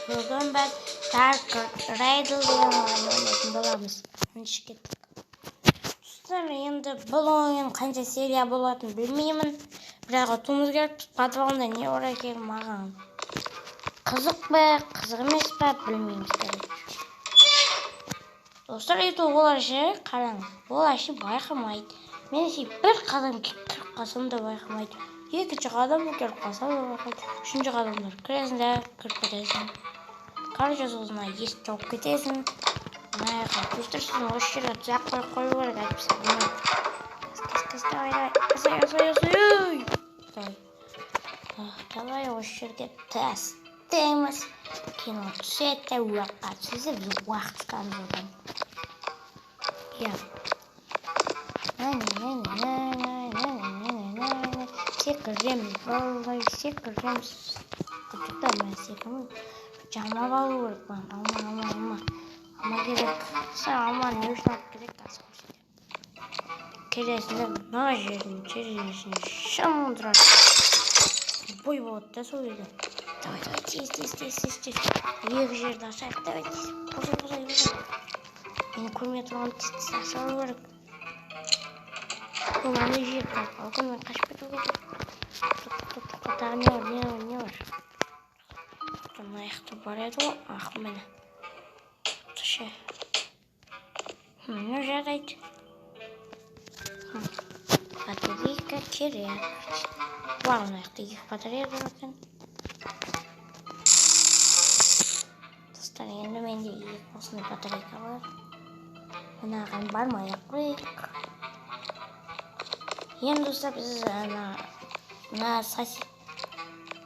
Бүгін біз Dark Riddle деген ойын ойнайтын боламыз. Кеттік. Достар, енді бұл ойын қанша серия болатынын білмеймін. Бірақ ұтуымыз керек. Подвалында не бар екен маған қызық па, қызық емес па білмейміз. Достар, ето олар ше қараңыз. Олар ше байқамайды. Мен ше бір қадам кіріп қалсам да байқамайды. Екінші қадам кіріп қалсам да байқамайды. Үшінші қадамдар кіресің де кіріп кетесің. Короче, сосын есік жауып кетесің. Достар, сіздің осы жерге тұзақ қойып керек әйтпесе болмайды. Кес, давай осы жерге тастаймыз. Кейін ол түседі, уақытқа түссе біз уақыт шығамыз одан. Секіреміз, балалар, секіреміз. Құттықта мен секіреміз. Жамап алу керек, алма керек. Алма не үшін алып керек, асық көрсетем. Келесінде мына жердің терезесіне шамдырар. Бой болады да сол жерде. Давай, тез. Екі жерді ашайық, давай, тез. Босай. Мені көрмей тұрған тез ашалу керек. Бұл андай жер бар, балконнан қашып кету керек. Тағы не бар? Мына аяқты бар еді ғой, міне. Тұшы. Не жарайды? Батарейка керек. Бар мына аяқты екі батарея бар екен. Достар, енді менде екі осындай батарейка бар. Мынаған бармай-ақ қойық. Енді достар, біз мына сосед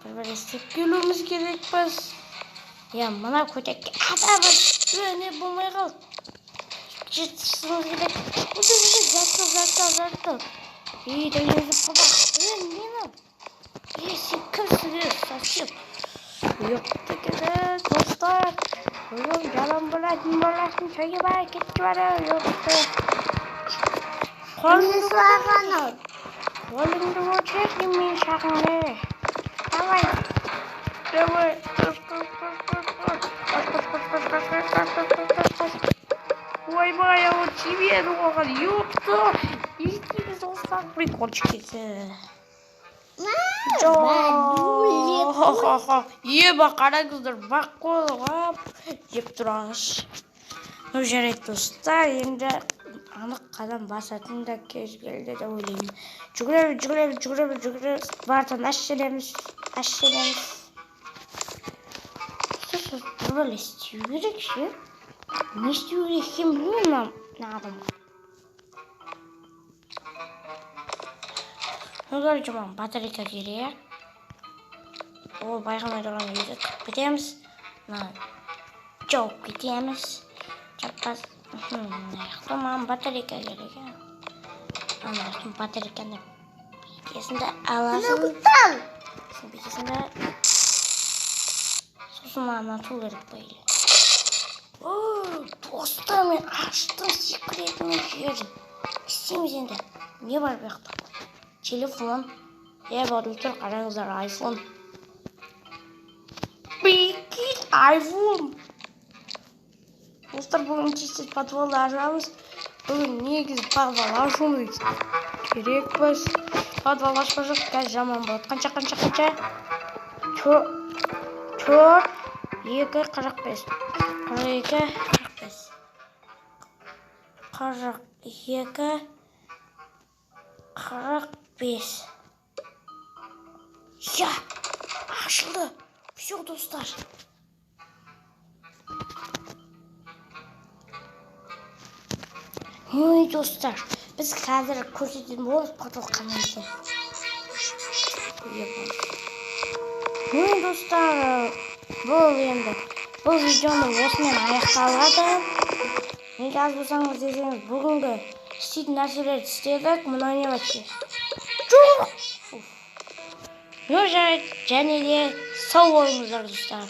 бір істеп келуіміз керекпіз. Мына көтекке атабыз. Не болмай қалды. Жетісіңіз керек. Заттыл. Дәлезіп қабақ. Нені? Сен кімсіңіз, сосед? Ұйықты керек, достар. Жалам болатын шөге бар, кетті бары. Ұйықты. Қолыңды өтірек немен шағыңды. Давай. Ойбай, ауыр тимеді оған. Юқты. Естейміз достар, прикольчикесі. Еба, қараңыздар, бақ қойып, жеп тұраңыз. Жарайды достар, енді анық қадам басатын да кез келді де ойлаймын. Жүгіреміз. Бартын аш желеміз. Бір істеу керек ше. Не істеу керек екен білмеймін адамға. Короче, маған батарейка керек. Ол байқамай тұрған үйді кіріп кетеміз. Жауып кетеміз. Жаппас. Маған батарейка керек. Батарейканы бекесінде аласың. Бекесінде сосын маған ату керек бәйлі. Достар, мен аштым секретінің жерін. Істейміз енді. Не бар бақта? Телефон. Достар, қараңыздар, iPhone. Бекет, iPhone. Достар, бүгін тез подвалды ашамыз. Бүгін негіз подвал ашуымыз керекпіз. Подвал ашпажық, қазір жаман болады. Қанша? 4, 2, 45. 42, 45. Ашылды. Все, достар. Достар, біз қазір көрсететін боламыз подвал қандай екен. Достар, бұл видеоны осымен аяқталады. Неге аз болсаңыз десеңіз, бүгінгі істейтін нәрселерді істедік. Мұна не бәтше? Жоқ! Жарайды, және де сау болыңыздар, достар.